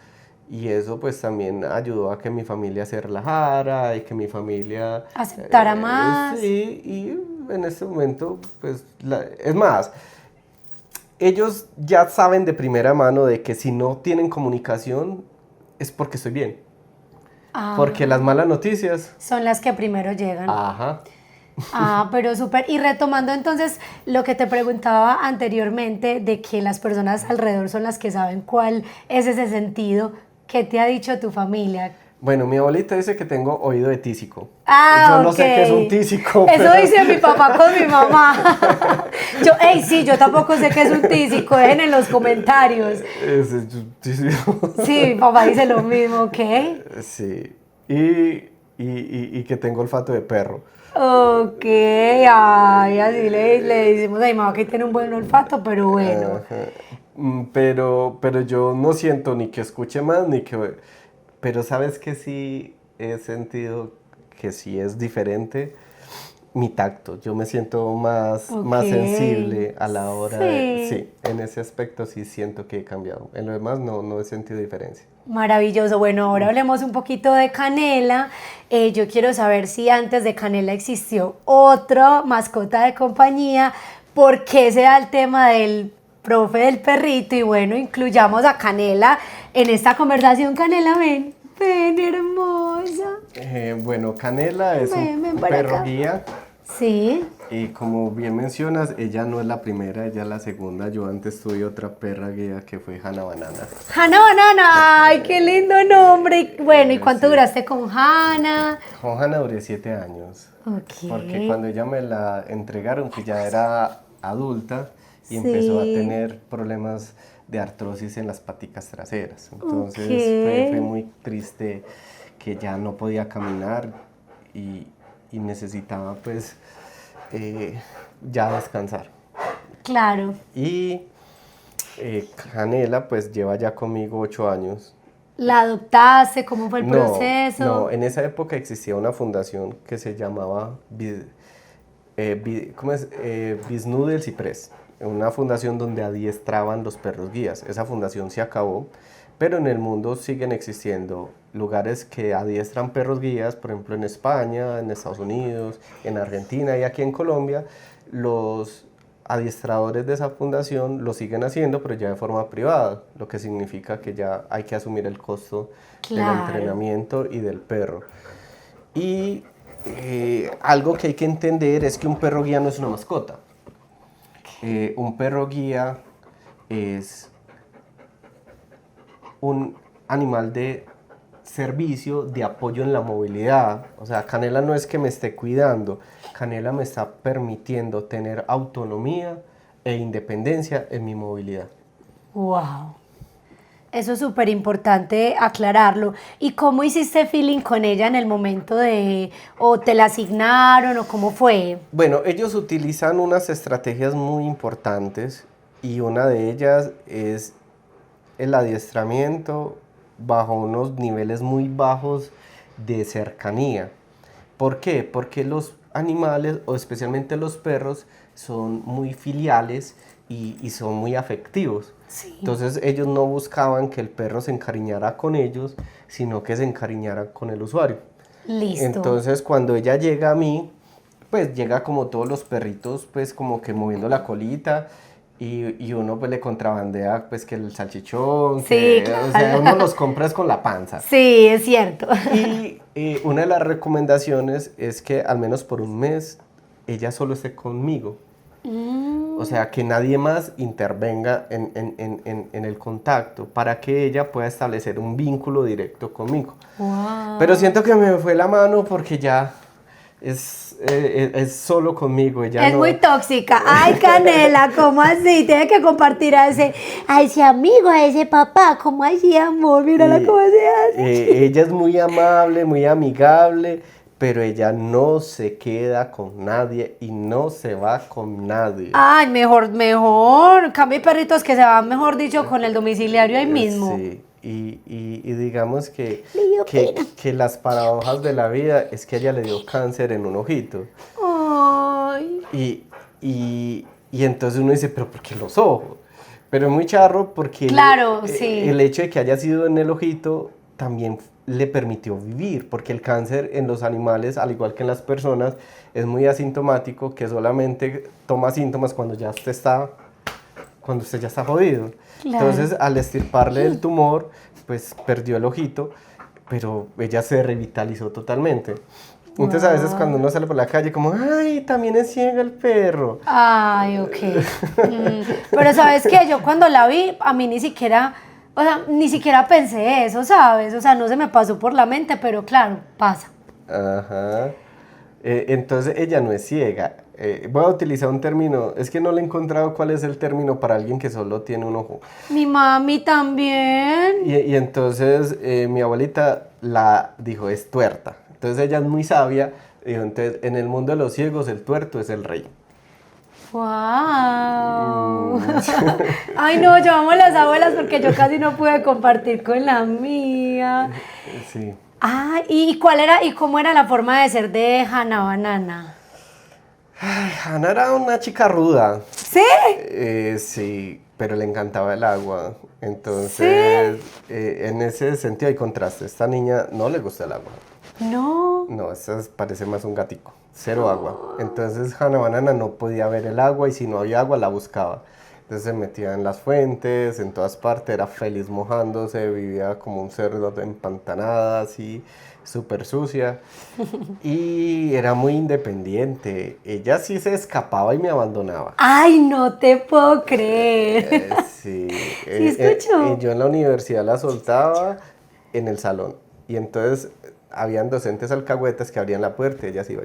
Y eso pues también ayudó a que mi familia se relajara y que mi familia... Aceptara más. Sí, y en este momento pues... es más, ellos ya saben de primera mano de que si no tienen comunicación es porque estoy bien. Ah, Porque las malas noticias... son las que primero llegan. Ajá. Ah, pero súper. Y retomando entonces lo que te preguntaba anteriormente, de que las personas alrededor son las que saben cuál es ese sentido, ¿qué te ha dicho tu familia? Bueno, mi abuelita dice que tengo oído de tísico. Ah, Yo no sé ok. qué es un tísico. Eso dice mi papá con mi mamá. Sí, yo tampoco sé qué es un tísico, dejen en los comentarios. Tísico. Sí, mi papá dice lo mismo, ¿ok? Sí. Y que tengo olfato de perro. Ok, ay, así le decimos a mi mamá que tiene un buen olfato, pero bueno. Ajá. Pero yo no siento ni que escuche más, ni que... Pero sabes que sí he sentido que sí es diferente mi tacto. Yo me siento más Ok. sensible a la hora de... Sí. Sí, en ese aspecto sí siento que he cambiado. En lo demás no he sentido diferencia. Maravilloso. Bueno, ahora hablemos un poquito de Canela. Yo quiero saber si antes de Canela existió otra mascota de compañía. ¿Por qué se da el tema del profe del perrito? Y bueno, incluyamos a Canela en esta conversación. Canela, ven, ven, hermosa. Bueno, Canela es Ven un para perro acá. guía. Sí. Y como bien mencionas, ella no es la primera, ella es la segunda. Yo antes tuve otra perra guía que fue Hannah Banana. Hannah Banana, ay, qué lindo nombre. Bueno, ¿y cuánto Sí. duraste con Hannah? Con Hannah duré 7 años. Ok. Porque cuando ella me la entregaron, que ya era adulta y empezó a Sí. tener problemas de artrosis en las paticas traseras. Entonces Ok. fue muy triste que ya no podía caminar y necesitaba pues ya descansar. Claro. Y Canela pues lleva ya conmigo 8 años. ¿La adoptaste? ¿Cómo fue el No, proceso? no, en esa época existía una fundación que se llamaba ¿cómo es? Bisnú del Ciprés, una fundación donde adiestraban los perros guías. Esa fundación se acabó, pero en el mundo siguen existiendo lugares que adiestran perros guías, por ejemplo en España, en Estados Unidos, en Argentina y aquí en Colombia. Los adiestradores de esa fundación lo siguen haciendo, pero ya de forma privada, lo que significa que ya hay que asumir el costo Claro. del entrenamiento y del perro. Y algo que hay que entender es que un perro guía no es una mascota. Un perro guía es un animal de servicio, de apoyo en la movilidad. O sea, Canela no es que me esté cuidando, Canela me está permitiendo tener autonomía e independencia en mi movilidad. Wow. Eso es súper importante aclararlo. ¿Y cómo hiciste feeling con ella en el momento de, o te la asignaron, o cómo fue? Bueno, ellos utilizan unas estrategias muy importantes y una de ellas es el adiestramiento bajo unos niveles muy bajos de cercanía. ¿Por qué? Porque los animales, o especialmente los perros, son muy filiales y son muy afectivos. Sí. Entonces ellos no buscaban que el perro se encariñara con ellos, sino que se encariñara con el usuario. Listo. Entonces cuando ella llega a mí, pues llega como todos los perritos, pues como que moviendo la colita y uno pues le contrabandea pues que el salchichón, Sí, que, o sea, uno los compra con la panza. Sí, es cierto. Y una de las recomendaciones es que al menos por un mes ella solo esté conmigo. O sea, que nadie más intervenga en el contacto para que ella pueda establecer un vínculo directo conmigo. Wow. Pero siento que me fue la mano porque ya es solo conmigo. Ella Es no, muy tóxica. Ay, Canela, ¿cómo así? Tiene que compartir a ese amigo, a ese papá. ¿Cómo así, amor? Mírala cómo se hace. ella es muy amable, muy amigable, pero ella no se queda con nadie y no se va con nadie. Ay, mejor, mejor. Cambio perritos que se van, mejor dicho, con el domiciliario ahí mismo. Sí, y digamos que, Le dio pena. que las paradojas de la vida es que a ella le dio cáncer en un ojito. Ay. Y entonces uno dice, pero ¿por qué los ojos? Pero es muy charro porque Claro, sí. el hecho de que haya sido en el ojito también le permitió vivir, porque el cáncer en los animales, al igual que en las personas, es muy asintomático, que solamente toma síntomas cuando usted ya está jodido. Claro. Entonces, al extirparle el tumor, pues perdió el ojito, pero ella se revitalizó totalmente. Entonces, a veces cuando uno sale por la calle, como, ay, también es ciega el perro. Ay, ok. Pero ¿sabes qué? Yo cuando la vi, a mí ni siquiera O sea, ni siquiera pensé eso, ¿sabes? O sea, no se me pasó por la mente, pero claro, pasa. Ajá. Entonces ella no es ciega. Voy a utilizar un término, es que no le he encontrado cuál es el término para alguien que solo tiene un ojo. Mi mami también. Y entonces mi abuelita la dijo, es tuerta. Entonces ella es muy sabia. Dijo, entonces en el mundo de los ciegos el tuerto es el rey. ¡Wow! Ay, no, yo amo a las abuelas porque yo casi no pude compartir con la mía. Sí. Ah, ¿y cuál era, y cómo era la forma de ser de Hannah Banana? Ay, Hannah era una chica ruda. ¿Sí? Sí, pero le encantaba el agua. Entonces, en ese sentido hay contraste. Esta niña no le gusta el agua. No. No, esta parece más un gatico. Cero agua. Entonces, Hannah Banana no podía ver el agua y si no había agua la buscaba. Entonces se metía en las fuentes, en todas partes, era feliz mojándose, vivía como un cerdo empantanada, así, súper sucia. Y era muy independiente. Ella sí se escapaba y me abandonaba. Ay, no te puedo creer. Sí. ¿Sí escucho? Yo en la universidad la soltaba en el salón. Y entonces habían docentes alcahuetas que abrían la puerta y ella se iba.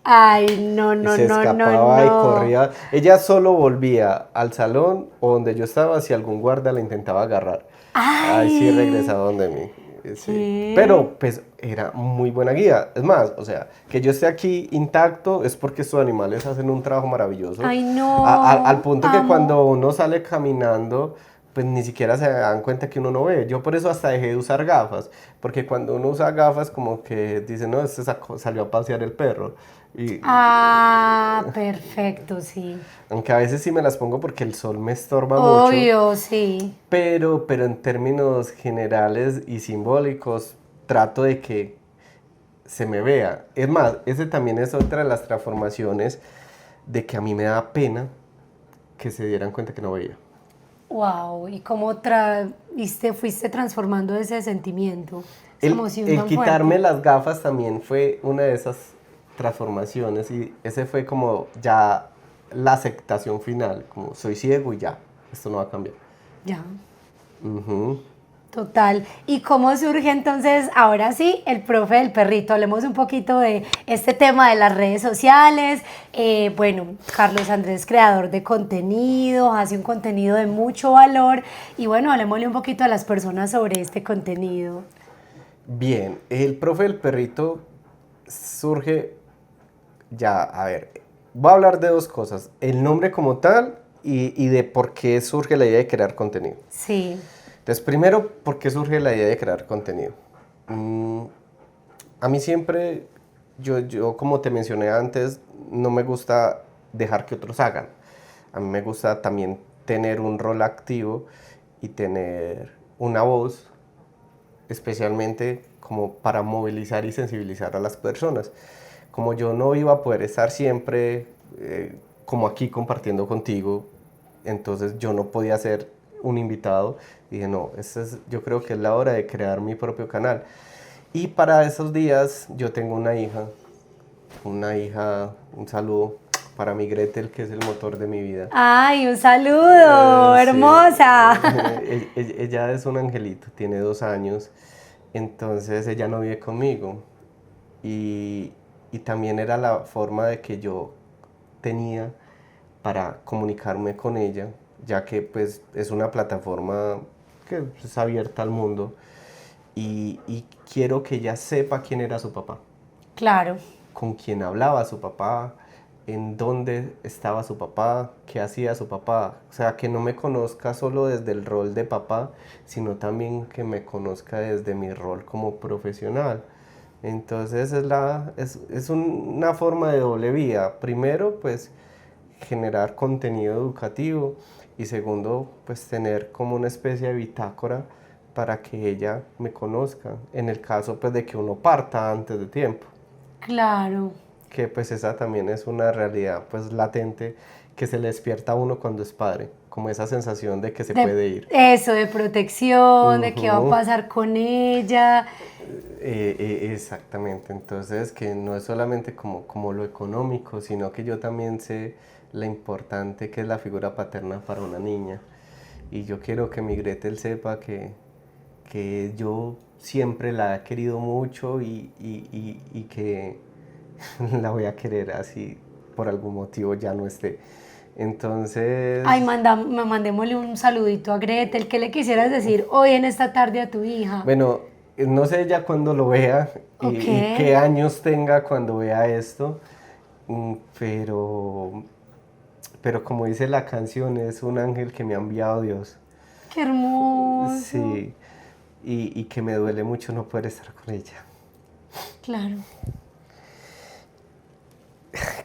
Ay, no, no, Y se no, escapaba y no, no. corría. Ella solo volvía al salón o donde yo estaba si algún guarda la intentaba agarrar. Ahí sí Ay. regresaba donde mí. Sí. ¿Qué? Pero pues era muy buena guía. Es más, o sea, que yo esté aquí intacto es porque estos animales hacen un trabajo maravilloso. Ay, no. Al punto que Amo. cuando uno sale caminando, pues ni siquiera se dan cuenta que uno no ve. Yo por eso hasta dejé de usar gafas, porque cuando uno usa gafas como que dicen, no, salió a pasear el perro. Y, Ah, perfecto, sí. aunque a veces sí me las pongo porque el sol me estorba mucho, Obvio, sí. pero en términos generales y simbólicos trato de que se me vea. Es más, ese también es otra de las transformaciones de que a mí me da pena que se dieran cuenta que no veía. Wow, ¿y cómo fuiste transformando ese sentimiento, esa emoción El tan quitarme fuerte? las gafas también fue una de esas transformaciones y ese fue como ya la aceptación final, como soy ciego y ya, esto no va a cambiar. Ya, Ujú. total. ¿Y cómo surge entonces, ahora sí, el profe del perrito? Hablemos un poquito de este tema de las redes sociales. Bueno, Carlos Andrés, creador de contenido, hace un contenido de mucho valor. Y bueno, hablemosle un poquito a las personas sobre este contenido. Bien, el profe del perrito surge ya, a ver, voy a hablar de dos cosas, el nombre como tal y de por qué surge la idea de crear contenido. Sí, Entonces, primero, ¿por qué surge la idea de crear contenido? A mí siempre, yo como te mencioné antes, no me gusta dejar que otros hagan. A mí me gusta también tener un rol activo y tener una voz, especialmente como para movilizar y sensibilizar a las personas. Como yo no iba a poder estar siempre como aquí compartiendo contigo, entonces yo no podía ser un invitado. Dije, no, yo creo que es la hora de crear mi propio canal. Y para esos días yo tengo una hija, un saludo para mi Gretel, que es el motor de mi vida. ay, un saludo, Sí. hermosa. Ella es un angelito, tiene 2 años, entonces ella no vive conmigo. Y también era la forma de que yo tenía para comunicarme con ella, ya que pues es una plataforma que es abierta al mundo y quiero que ella sepa quién era su papá, Claro, con quién hablaba su papá, en dónde estaba su papá, qué hacía su papá. O sea, que no me conozca solo desde el rol de papá, sino también que me conozca desde mi rol como profesional. Entonces es una forma de doble vía. Primero, pues generar contenido educativo y segundo, pues tener como una especie de bitácora para que ella me conozca, en el caso pues de que uno parta antes de tiempo, claro. que pues esa también es una realidad pues latente que se le despierta a uno cuando es padre, como esa sensación de que se puede ir. Eso, de protección, de qué va a Ujú. pasar con ella. Exactamente, entonces que no es solamente como lo económico, sino que yo también sé la importante que es la figura paterna para una niña. y yo quiero que mi Gretel sepa que yo siempre la he querido mucho y que la voy a querer así por algún motivo ya no esté. Entonces, Ay, mandémosle un saludito a Gretel. ¿Qué le quisieras decir hoy en esta tarde a tu hija? bueno, no sé ya cuándo lo vea Ok. y qué años tenga cuando vea esto, pero como dice la canción, es un ángel que me ha enviado Dios. Qué hermoso. Sí, y que me duele mucho no poder estar con ella. Claro.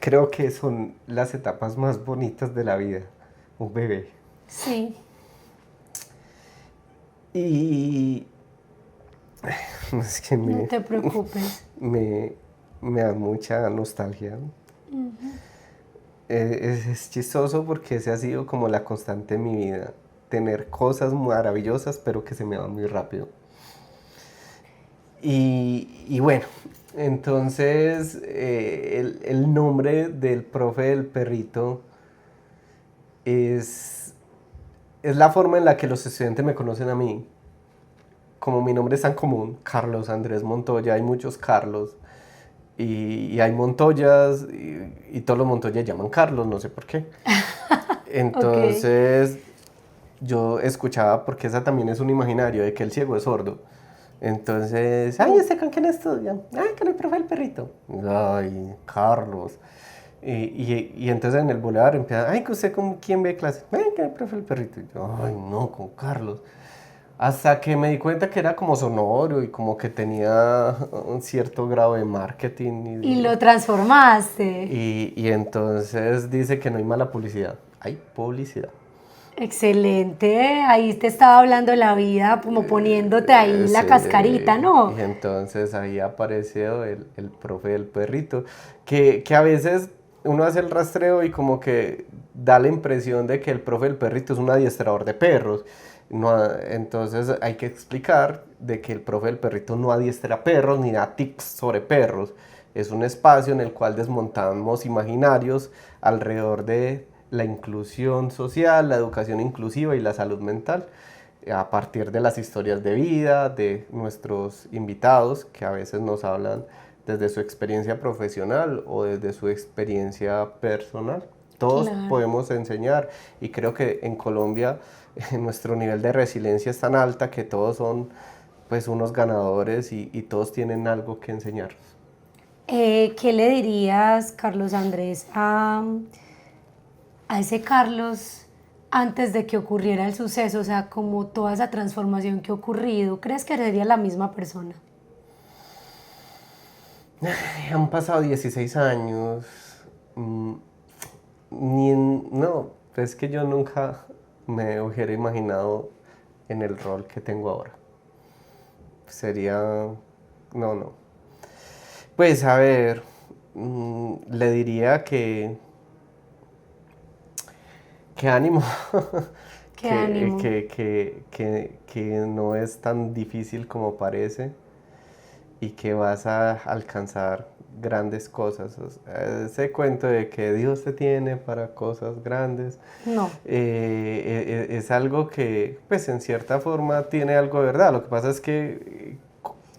Creo que son las etapas más bonitas de la vida, un bebé. Sí. Y es que No te preocupes. me da mucha nostalgia. Es chistoso porque ese ha sido como la constante en mi vida. Tener cosas maravillosas, pero que se me van muy rápido. Y bueno, entonces el nombre del profe del perrito es la forma en la que los estudiantes me conocen a mí. Como mi nombre es tan común, Carlos Andrés Montoya, hay muchos Carlos y hay Montoyas y todos los Montoyas llaman Carlos, no sé por qué. Entonces yo escuchaba, porque esa también es un imaginario de que el ciego es sordo. Entonces, ay, ¿este con quién estudia? Ay, con el profe del perrito. Ay, Carlos. Y entonces en el boulevard empieza, ay, ¿usted con quién ve clase? Ay, con el profe del perrito. Y yo, ay, no, con Carlos. Hasta que me di cuenta que era como sonoro y como que tenía un cierto grado de marketing. Y lo transformaste. Y entonces dice que no hay mala publicidad, hay publicidad. Excelente. Ahí te estaba hablando la vida, como poniéndote ahí la Sí, cascarita, ¿no? y entonces ahí apareció el profe del perrito, que a veces uno hace el rastreo y como que da la impresión de que el profe del perrito es un adiestrador de perros. No, entonces hay que explicar de que el profe del perrito no adiestra perros ni da tips sobre perros. Es un espacio en el cual desmontamos imaginarios alrededor de la inclusión social, la educación inclusiva y la salud mental, a partir de las historias de vida de nuestros invitados, que a veces nos hablan desde su experiencia profesional o desde su experiencia personal. Todos podemos enseñar y creo que en Colombia nuestro nivel de resiliencia es tan alta que todos son pues unos ganadores y todos tienen algo que enseñar. ¿Qué le dirías, Carlos Andrés, a ese Carlos antes de que ocurriera el suceso? O sea, como toda esa transformación que ha ocurrido, ¿crees que sería la misma persona? Han pasado 16 años. No, es que yo nunca me hubiera imaginado en el rol que tengo ahora. Sería... No. Pues a ver, le diría que ánimo, ¿Qué ánimo? que no es tan difícil como parece y que vas a alcanzar grandes cosas. O sea, ese cuento de que Dios te tiene para cosas grandes, No. es algo que, pues en cierta forma tiene algo de verdad. Lo que pasa es que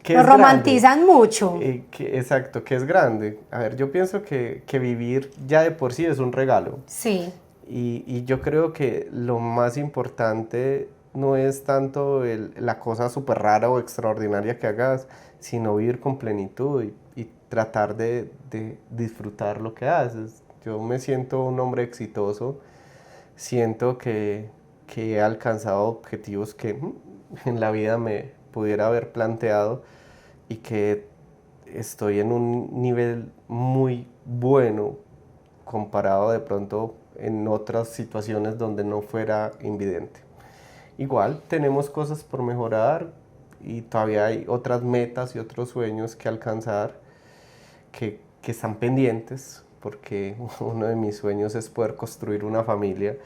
Lo romantizan mucho. Exacto, que es grande. A ver, yo pienso que vivir ya de por sí es un regalo. Sí. Y yo creo que lo más importante no es tanto la cosa súper rara o extraordinaria que hagas, sino vivir con plenitud y tratar de disfrutar lo que haces. Yo me siento un hombre exitoso, siento que he alcanzado objetivos que en la vida me pudiera haber planteado y que estoy en un nivel muy bueno comparado de pronto en otras situaciones donde no fuera invidente. Igual tenemos cosas por mejorar y todavía hay otras metas y otros sueños que alcanzar que están pendientes, porque uno de mis sueños es poder construir una familia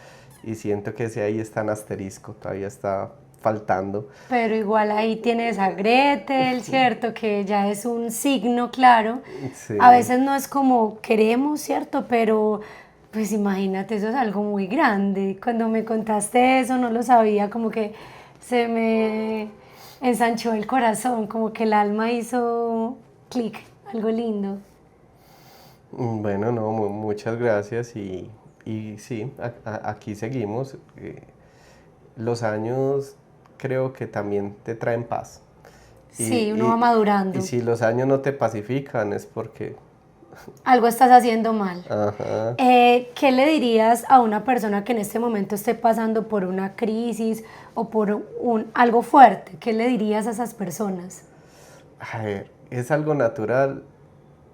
y siento que ese ahí está en asterisco, todavía está faltando. Pero igual ahí tienes a Gretel, ¿cierto? Que ya es un signo claro. Sí. A veces no es como queremos, ¿cierto? Pero Pues imagínate, eso es algo muy grande. Cuando me contaste eso no lo sabía, como que se me ensanchó el corazón, como que el alma hizo clic, algo lindo. Bueno, no, muchas gracias y sí, aquí seguimos. Los años creo que también te traen paz. Sí, uno va madurando. Y si los años no te pacifican es porque... Algo estás haciendo mal. Ajá. ¿Qué le dirías a una persona que en este momento esté pasando por una crisis o por algo fuerte? ¿Qué le dirías a esas personas? A ver, es algo natural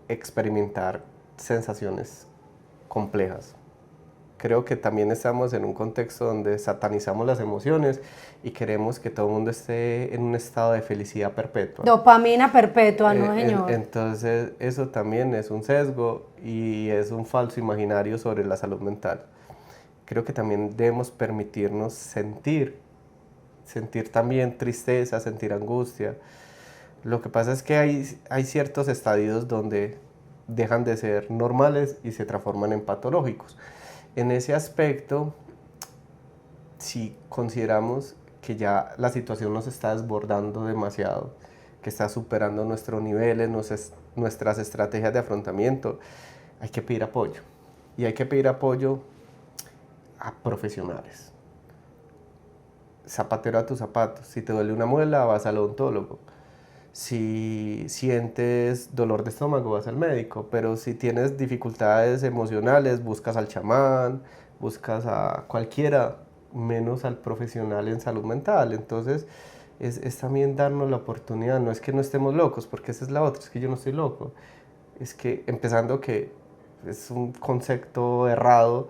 experimentar sensaciones complejas. Creo que también estamos en un contexto donde satanizamos las emociones y queremos que todo el mundo esté en un estado de felicidad perpetua. Dopamina perpetua, ¿no, señor? Entonces, eso también es un sesgo y es un falso imaginario sobre la salud mental. Creo que también debemos permitirnos sentir también tristeza, sentir angustia. Lo que pasa es que hay ciertos estadios donde dejan de ser normales y se transforman en patológicos. En ese aspecto, si consideramos que ya la situación nos está desbordando demasiado, que está superando nuestros niveles, nuestras estrategias de afrontamiento, hay que pedir apoyo. Y hay que pedir apoyo a profesionales. Zapatero a tus zapatos. Si te duele una muela, vas al odontólogo. Si sientes dolor de estómago, vas al médico, pero si tienes dificultades emocionales, buscas al chamán, buscas a cualquiera, menos al profesional en salud mental. Entonces, es también darnos la oportunidad, no es que no estemos locos, porque esa es la otra, es que yo no estoy loco. Es que, empezando que es un concepto errado,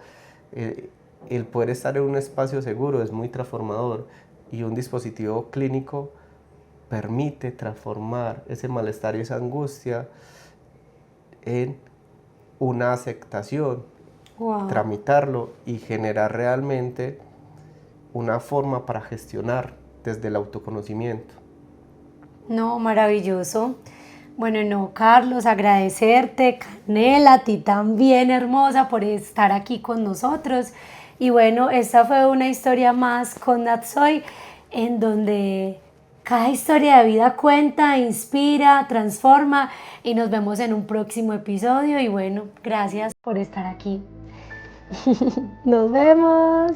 el poder estar en un espacio seguro es muy transformador y un dispositivo clínico permite transformar ese malestar y esa angustia en una aceptación, Wow. tramitarlo y generar realmente una forma para gestionar desde el autoconocimiento. No, maravilloso. Bueno, no, Carlos, agradecerte, Canela, a ti también, hermosa, por estar aquí con nosotros. Y bueno, esta fue una historia más con Natsoy, en donde cada historia de vida cuenta, inspira, transforma y nos vemos en un próximo episodio. Y bueno, gracias por estar aquí. Nos vemos.